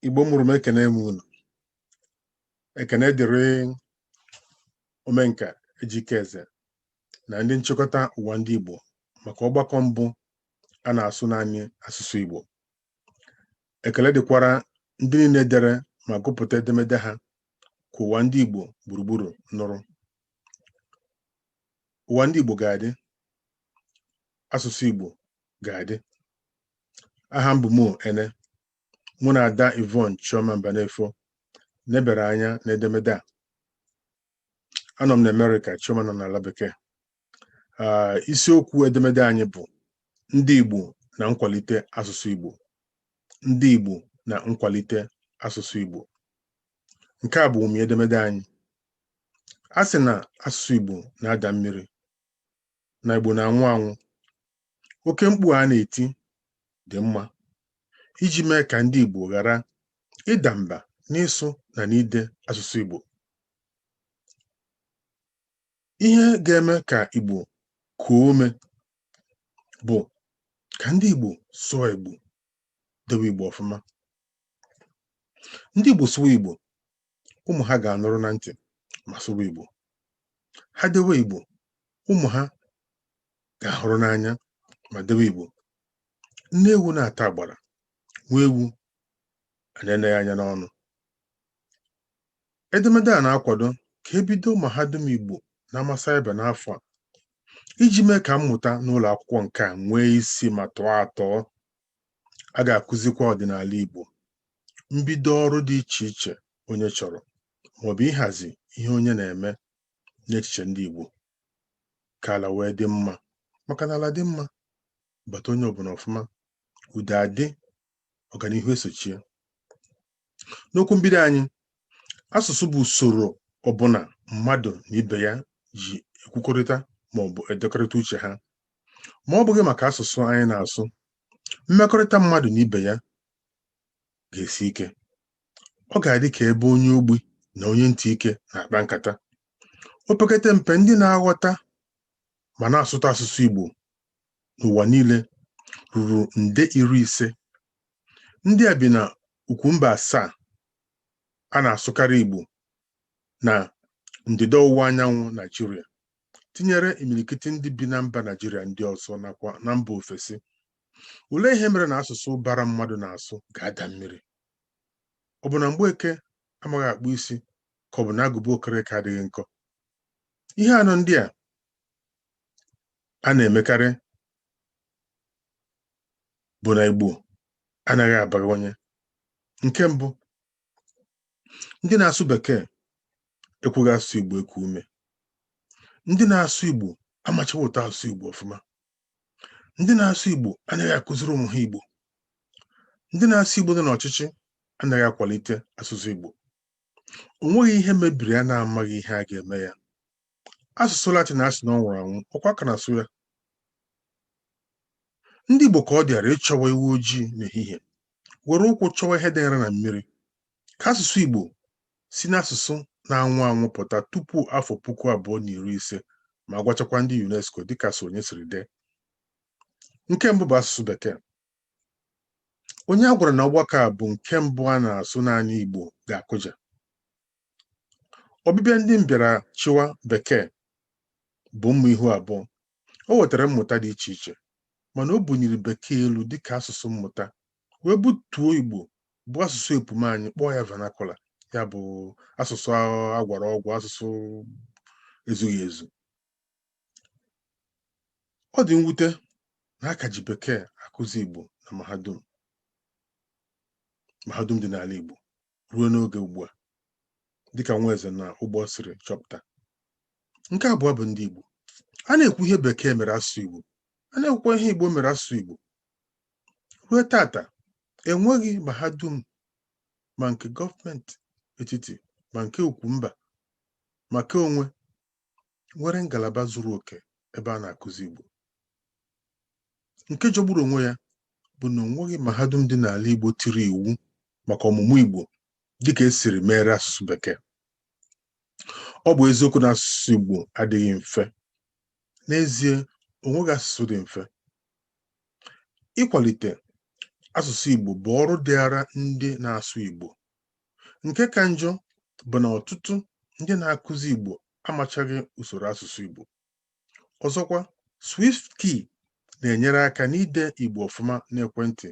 Igbo mụrụ m ekene m unu. Ekene dịrị Omenka Ejikeze na ndị nchịkọta ụwa ndị Igbo maka ọgbakọ mbụ a na-asụ naanị asụsụ Igbo. Ekele dịkwara ndị niile dere ma gụpụta edemede ha ka ụwa ndị Igbo gburugburu nụrụ. Ụwa ndị Igbo ga-adị, asụsụ Igbo ga-adị. Aha m bụ Mo Ene. Mụ na Ada Yvonne Chioma Mbanefo nebere anya n'edemede a. Anọ m n'Amerịka, Chioma nọ n'ala bekee. Isiokwu edemede anyị bụ ndị Igbo na nkwalite asụsụ Igbo. Ndị Igbo na nkwalite asụsụ Igbo. Nke a bụ umi edemede anyị. A sị na asụsụ Igbo na-ada mmiri, na Igbo na-anwụ anwụ. Oke mkpu a na-eti dị mma iji mee ka ndị Igbo ghara ịda mba n'ịsụ na n'ide asụsụ Igbo. Ihe ga-eme ka Igbo kuo ume bụ ka ndị Igbo sụọ Igbo, dewe Igbo ọfụma. Ndị Igbo sụwa Igbo, ụmụ ha ga-anụrụ na ntị ma sụwa Igbo. Ha dewe Igbo, ụmụ ha ga-ahụrụ n'anya ma dewe Igbo. Nne ewu na-ata agbara, nwa ewu anene ya anya n'ọnụ. Edemede a na-akwado ka ebido mahadum Igbo na Amasaiba n'afọ a iji mee ka mmụta n'ụlọ akwụkwọ nke a nwee isi ma tọọ atọọ. A ga-akụzikwa ọdịnala Igbo, mbido ọrụ dị iche iche onye chọrọ, maọbụ ịhazi ihe onye na-eme n'echiche ndị Igbo ka ala wee dị mma. Maka na ala dị mma, bata onye ọbụla ọfụma, udo adị, ọganihu esochie. N'okwu mbido anyị, asụsụ bụ usoro ọbụla mmadụ na ibe ya ji ekwukọrịta maọbụ edekọrịta uche ha. Ma ọ bụghị maka asụsụ anyị na-asụ, mmekọrịta mmadụ na ibe ya ga-esi ike. Ọ ga-adị ka ebe onye ogbi na onye ntị ike na-akpa nkata. Opekata mpe ndị na-aghọta ma na-asụta asụsụ Igbo n'ụwa niile ruru nde 50. Ndị a bi na ukwu mba 7 a na-asụkarị Igbo na ndịda ọwụwa anyanwụ Naijiria, tinyere imirikiti ndị bi na mba Naijiria ndị ọzọ nakwa na mba ofesi. Olee ihe mere na asụsụ bara mmadụ na-asụ ga-ada mmiri? Ọ bụ na Mgbeke amaghị akpụ isi ka ọ bụ na agụba okereke adịghị nkọ? Ihe anọ ndị a na-emekarị bụ na Igbo anaghị abawanye. Nke mbụ, ndị na-asụ Bekee ekweghị asụ Igbo eku ume. Ndị na-asụ Igbo amachaghị ụtọ asụ Igbo ọfụma. Ndị na-asụ Igbo anaghị akụziri ụmụ ha Igbo. Ndị na-asụ Igbo nọ n'ọchịchị anaghị akwalite asụsụ Igbo. O nweghị ihe mebiri a na-amaghị ihe a ga-eme ya. Asụsụ Latin asị na ọ nwụrụ anwụ, ọkwa ka na-asụ ya. Ndị Igbo ka ọ dịara ịchọwa ewu ojii n'ehihie, were ụkwụ chọwa ihe dịnyere na mmiri. Ka asụsụ Igbo si n'asụsụ na-anwụ anwụ pụta tupu afọ 2050 ma gwachakwa ndị UNESCO dịka Sonye siri dee. Nke mbụ bụ asụsụ Bekee. Onye a gwara na ọgbakọ a bụ nke mbụ a na-asụ naanị Igbo ga-akụja. Ọbịbịa ndị mbịara chịwa Bekee bụ mma ihu abụọ. O wetara mmụta dị iche iche, mana o bunyere Bekee elu dịka asụsụ mmụta, wee butuo Igbo bụ asụsụ epum anyị, kpọọ ya vernacular, ya bụ asụsụ agwara ọgwụ, asụsụ ezughị ezu. Ọ dị mwute na aka ji Bekee akụzi Igbo na mahadum dị n'ala Igbo ruo n'oge ugbu a, dịka Nwaeze na Ụgbọ siri chọpụta. Nke abụọ bụ ndị Igbo. A na-ekwu ihe Bekee mere asụsụ Igbo, a na-ekwukwa ihe Igbo mere asụsụ Igbo. Ruo tata, enweghị mahadum ma nke gọọmenti etiti ma nke ukwu mba ma nke onwe nwere ngalaba zuru oke ebe a na-akụzi Igbo. Nke jọgburu onwe ya bụ na onweghị mahadum dị n'ala Igbo tiri iwu maka ọmụmụ Igbo dịka esiri mere asụsụ Bekee. Ọ bụ eziokwu na asụsụ Igbo adịghị mfe. N'ezie, onweghị asụsụ dị mfe. Ịkwalite asụsụ Igbo bụ ọrụ dịara ndị na-asụ Igbo. Nke ka njọ bụ na ọtụtụ ndị na-akụzi Igbo amachaghị usoro asụsụ Igbo. Ọzọkwa, SwiftKey na-enyere aka n'ide Igbo ọfụma n'ekwentị,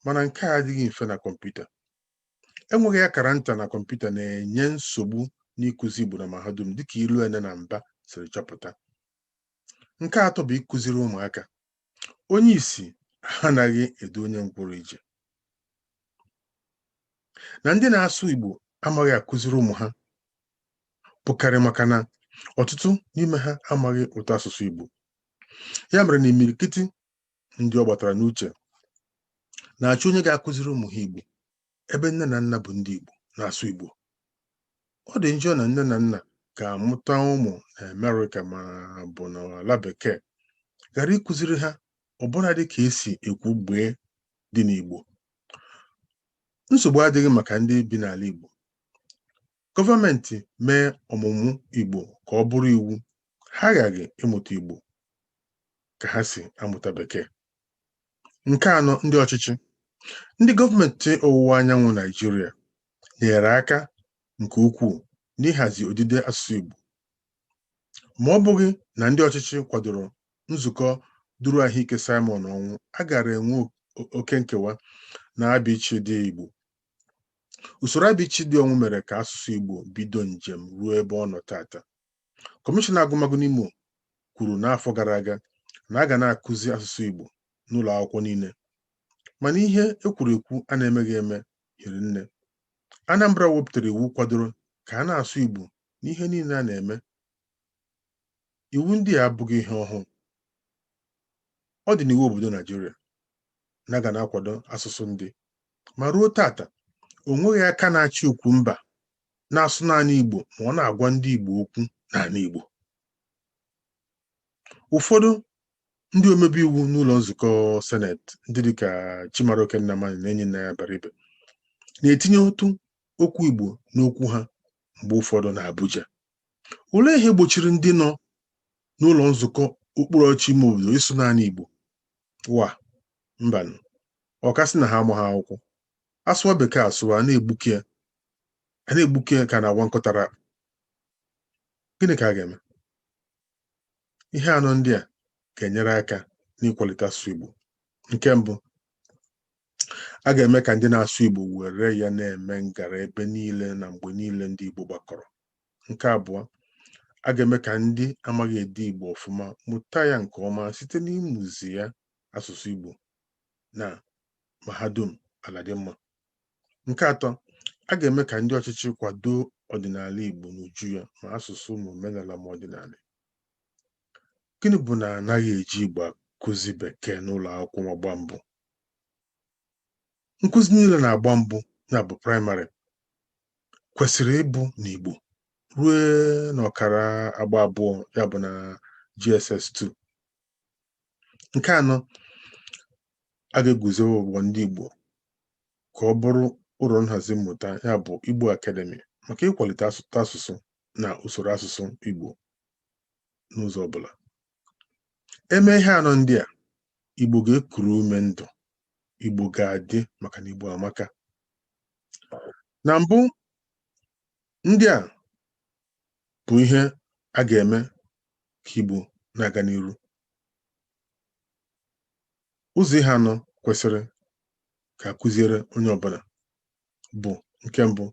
mana nke a adịghị mfe na kọmputa. Enweghị akara nta na kọmputa na-enye nsogbu n'ịkụzi Igbo na mahadum dịka Iluene na Mba siri chọpụta. Nke atọ bụ ịkụziri ụmụaka. Onye isi anaghị edu onye ngwụrọ ije. Na ndị na-asụ Igbo amaghị akụziri ụmụ ha bụkarị maka na ọtụtụ n'ime ha amaghị ụtọ asụsụ Igbo. Ya mere na imirikiti ndị ọ gbatara n'uche na-achọ onye ga-akụziri ụmụ ha Igbo ebe nne na nna bụ ndị Igbo na-asụ Igbo. Ọ dị njọ na nne na nna ga-amụta ụmụ na Amerịka ma bụ n'ala bekee ghara ịkụziri ha ọbụladị ka esi ekwu gbee dị n'Igbo. Nsogbu adịghị maka ndị bi n'ala Igbo. Gọọmenti mee ọmụmụ Igbo ka ọ bụrụ iwu, ha aghaghị ịmụta Igbo ka ha si amụta Bekee. Nke anọ, ndị ọchịchị. Ndị gọọmenti ọwụwa anyanwụ Naịjirịa nyere aka nke ukwuu n'ịhazi odide asụsụ Igbo. Ma ọ bụghị na ndị ọchịchị kwadoro nzukọ duru ahụike Simon ọnwụ, a gara enwe oke nkewa na abịchịdị Igbo. Usoro abịchịdị ọnwụ mere ka asụsụ Igbo bido njem ruo ebe ọ nọ tata. Kọmishọna agụmagụ n'Imo kwuru n'afọ gara aga na a ga na-akụzi asụsụ Igbo n'ụlọ akwụkwọ niile, mana ihe ekwuru ekwu a na-emeghị eme hiri nne. Anambra wepụtara iwu kwadoro ka a na-asụ Igbo n'ihe niile a na-eme. Iwu ndị a abụghị ihe ọhụụ. Ọ dị n'iwu obodo Naijiria na a ga na-akwado asụsụ ndị, ma ruo tata o nweghị aka na-achị okwu mba na-asụ naanị Igbo ma ọ na-agwa ndị Igbo okwu naanị Igbo. Ụfọdụ ndị omebe iwu n'ụlọ nzukọ Seneti, ndị dịka Chimaroke Nnamani na Enyinnaya Baribe, na-etinye otu okwu Igbo n'okwu ha mgbe ụfọdụ na Abuja. Olee ihe gbochiri ndị nọ n'ụlọ nzukọ okpuru ọchị ime obodo ịsụ naanị Igbo? Mbanụ, ọkasị na ha amaghị akwụkwọ. Asụwa Bekee asụwa, a na-egbuke ka na-agwa nkọtara. Gịnị ka a ga-eme? Ihe anọ ndị a ga-enyere aka n'ịkwalite asụsụ Igbo. Nke mbụ, a ga-eme ka ndị na-asụ Igbo were ya na-eme ngara ebe niile na mgbe niile ndị Igbo gbakọrọ. Nke abụọ, a ga-eme ka ndị amaghị ede Igbo ọfụma mụta ya nke ọma site n'ịmụzi ya asụsụ Igbo na mahadum ala dị mma. Nke atọ, a ga-eme ka ndị ọchịchị kwado ọdịnala Igbo n'uju ya, ma asụsụ ma omenala ma ọdịnala. Gịnị bụ na anaghị eji Igbo akụzi Bekee n'ụlọ akwụkwọ ọgba mbụ? Nkụzi niile na-agba mbụ, ya bụ praịmarị, kwesịrị ịbụ n'Igbo ruo n'ọkara agba abụọ, ya bụ na JSS 2. Nke anọ, a ga-eguzo ụgbọ ndị Igbo ka ọ bụrụ ụlọ nhazi mmụta, ya bụ Igbo Academy, maka ịkwalite asụsụ na usoro asụsụ Igbo n'ụzọ ọbụla. Eme ihe anọ ndị a, Igbo ga-ekuru ume ndụ, Igbo ga-adị maka na Igbo amaka. Na mbụ, ndị a bụ ihe a ga-eme ka Igbo na-aga n'iru. Ụzọ ihe anọ kwesịrị ka akụziere onye ọbụla bụ: nke mbụ,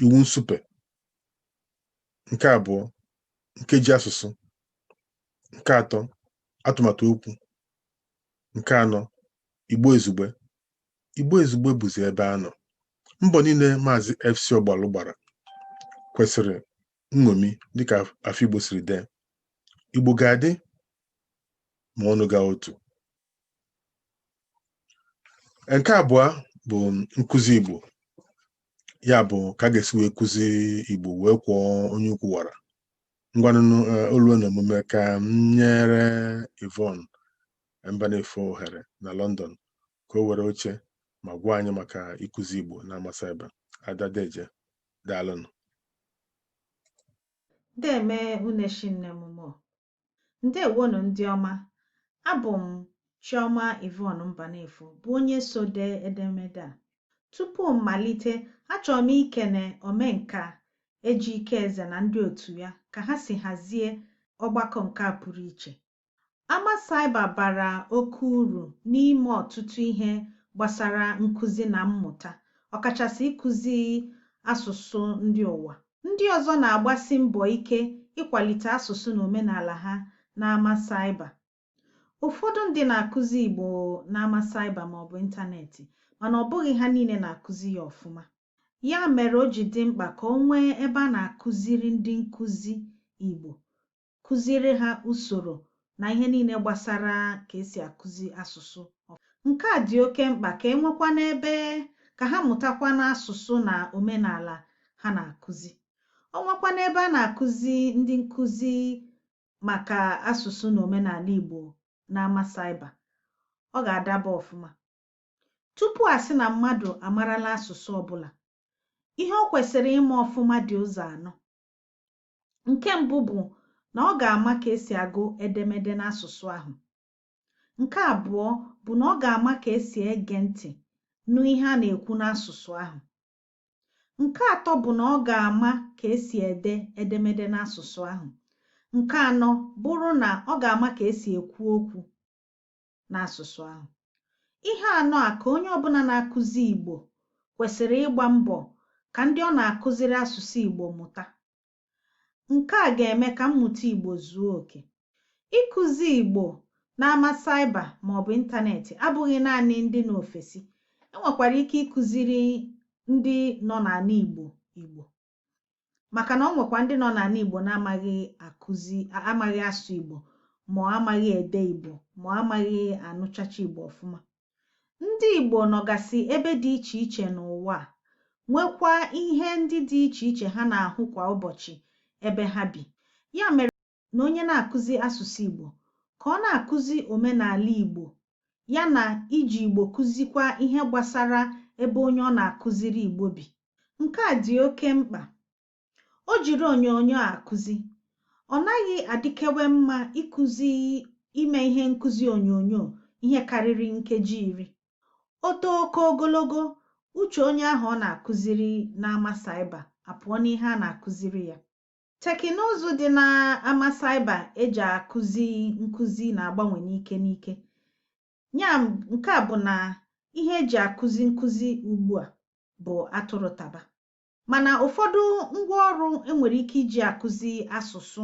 iwu nsupe; nke abụọ, nkeji asụsụ; nke atọ, atụmatụ okwu; nke anọ, Igbo ezugbe. Igbo ezugbe bụzi ebe a nọ. Mbọ niile Maazị FC Ogbalu gbara kwesịrị nṅomi dịka Afikpo siri dee. Igbo ga-adị ma ọnụ gaa otu. Nke abụọ bụ nkụzi Igbo, ya bụ ka a ga-esi wee kụzi Igbo wee kwụọ onye ukwu wara. Ngwanụ olu na omume ka m nyere Yvonne Mbanefo ohere na London ka o were oche ma gwa anyị maka ịkụzi Igbo na-amasị ebe. Ada Deje, daalụnụ. Deme Uneshinne Mumo. Ndewonu ndị ọma. Abụ m Chioma Yvonne Mbanefo bụ onye so dee edemede a. Tupu mmalite, achọrọ m ikene omenka Ejike-Eze na ndị otu ya ka ha si hazie ọgbakọ nke a pụrụ iche. Ama Cyber bara oke uru n'ime ọtụtụ ihe gbasara nkụzi na mmụta, ọkachasị ịkụzi asụsụ ndị ụwa. Ndị ọzọ na-agbasi mbọ ike ịkwalite asụsụ na omenala ha n'ama Cyber. Ụfọdụ ndị na-akụzi Igbo n'ama Cyber maọbụ ịntanetị, mana ọ bụghị ha niile na-akụzi ya ọfụma. Ya mere o ji dị mkpa ka o nwee ebe a na-akụziri ndị nkụzi Igbo, kụziere ha usoro na ihe niile gbasara ka esi akụzi asụsụ. Nke a dị oke mkpa ka enwekwa n'ebe ka ha mụtakwa n'asụsụ na omenala ha na-akụzi. O nwekwa n'ebe a na-akụzi ndị nkụzi maka asụsụ na omenala Igbo n'ama Cyber, ọ ga-adaba ọfụma. Tupu a sị na mmadụ amarala asụsụ ọbụla, ihe o kwesịrị ịma ọfụma dị ụzọ anọ. Nke mbụ bụ na ọ ga-ama ka esi agụ edemede n'asụsụ ahụ. Nke abụọ bụ na ọ ga-ama ka esi ege ntị nụ ihe a na-ekwu n'asụsụ ahụ. Nke atọ bụ na ọ ga-ama ka esi ede edemede n'asụsụ ahụ. Nke anọ bụrụ na ọ ga-ama ka esi ekwu okwu n'asụsụ ahụ. Ihe anọ a ka onye ọbụla na-akụzi Igbo kwesịrị ịgba mbọ ka ndị ọ na-akụziri asụsụ Igbo mụta. Nke a ga-eme ka mmụta Igbo zuo oke. Ịkụzi Igbo n'ama Cyber maọbụ ịntanetị abụghị naanị ndị n'ofesi. Enwekwara ike ịkụziri ndị nọ n'ala Igbo Igbo, maka na ọ nwekwa ndị nọ n'ala Igbo na-amaghị amaghị asụ Igbo, ma amaghị ede Igbo, ma amaghị anụchacha Igbo ọfụma. Ndị Igbo nọgasị ebe dị iche iche n'ụwa a, nwekwa ihe ndị dị iche iche ha na-ahụ kwa ụbọchị ebe ha bi. Ya mere na onye na-akụzi asụsụ Igbo ka ọ na-akụzi omenala Igbo, ya na iji Igbo kụzikwa ihe gbasara ebe onye ọ na-akụziri Igbo bi. Nke a dị oke mkpa. O jiri onyonyo a akụzi, ọ naghị adịkewe mma ime ihe nkụzi onyonyo ihe karịrị nkeji 10. O too oke ogologo, uche onye ahụ ọ na-akụziri n'ama Cyber apụọ n'ihe a na-akụziri ya. Teknụzụ dị n'ama Cyber eji akụzi nkụzi na-agbanwe n'ike n'ike. Ya nke a bụ na ihe eji akụzi nkụzi ugbu a bụ atụrụ taba. Mana ụfọdụ ngwaọrụ enwere ike iji akụzi asụsụ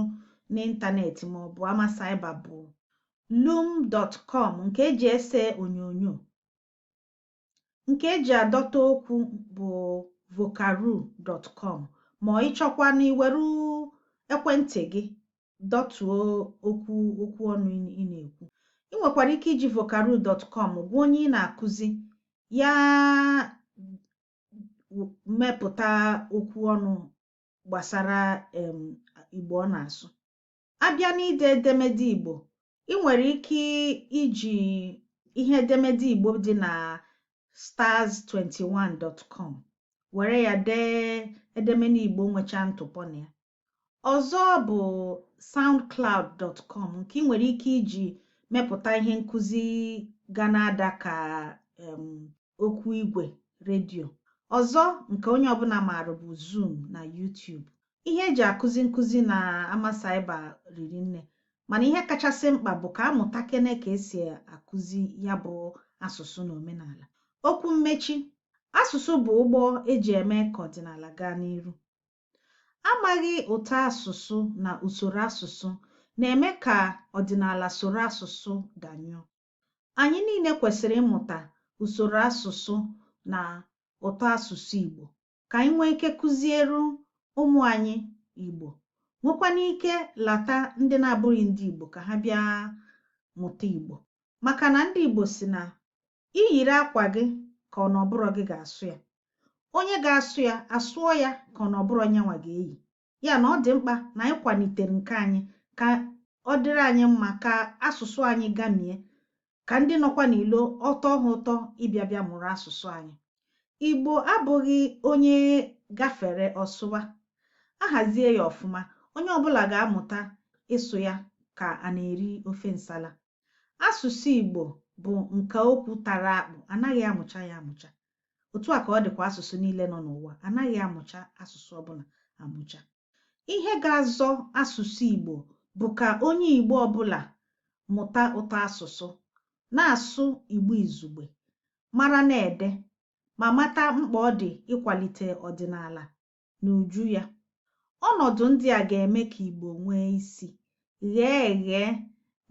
n'ịntanetị maọbụ ama Cyber bụ loom.com nke eji ese onyonyo. Nke eji adọta okwu bụ vocaroo.com, ma ịchọkwa na iweru ekwentị gị dọtuo okwu ọnụ ị na-ekwu. Ị nwekwara ike iji vocaroo.com gwa onye ị na-akụzi ya mepụta okwu ọnụ gbasara Igbo ọ na-asụ. Abịa n'ide edemede Igbo, ị nwere ike iji ihe edemede Igbo dị na stars21.com were ya dee edemede Igbo nwecha ntụpọ na ya. Ọzọ bụ soundcloud.com nke ị nwere ike iji mepụta ihe nkụzi ga na-ada ka okwu igwe redio. Ọzọ nke onye ọbụla maara bụ Zoom na YouTube. Ihe eji akụzi nkụzi na ama Cyber riri nne, mana ihe kachasị mkpa bụ ka amụta kene ka esi akụzi ya bụ asụsụ na omenala. Okwu mmechi: asụsụ bụ ụgbọ eji eme ka ọdịnala gaa n'iru. Amaghị ụtọ asụsụ na usoro asụsụ na-eme ka ọdịnala soro asụsụ danyụọ. Anyị niile kwesịrị ịmụta usoro asụsụ na ụtọ asụsụ Igbo ka anyị nwee ike kụziere ụmụ anyị Igbo, nwekwana ike lata ndị na-abụghị ndị Igbo ka ha bịa mụta Igbo. Maka na ndị Igbo si na iyiri akwa gị ka ọ na ọbụrụ gị ga-asụ ya. Onye ga-asụ ya asụọ ya ka ọ na ọbụrụ nyanwa ga-eyi. Ya na ọ dị mkpa na anyị kwalitere nke anyị ka ọ dịrị anyị mma, ka asụsụ anyị gamie, ka ndị nọkwa n'ilo ọtọ ha ụtọ ịbịa mụrụ asụsụ anyị. Igbo abụghị onye gafere ọsụwa, ahazie ya ọfụma, onye ọbụla ga-amụta ịsụ ya ka a na-eri ofe nsala. Asụsụ Igbo bụ nke okwu tara akpụ, anaghị amụcha ya amụcha. Otu a ka ọ dịkwa asụsụ niile nọ n'ụwa, anaghị amụcha asụsụ ọbụla amụcha. Ihe ga-azọ asụsụ Igbo bụ ka onye Igbo ọbụla mụta ụtọ asụsụ, na-asụ Igbo izugbe, mara na-ede, ma mata mkpa ọ dị ịkwalite ọdịnala na uju ya. Ọnọdụ ndị a ga-eme ka Igbo nwee isi, ghee eghe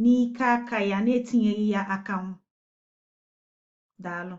n'ike aka ya na-etinyeghị ya akanwụ. Daalụ.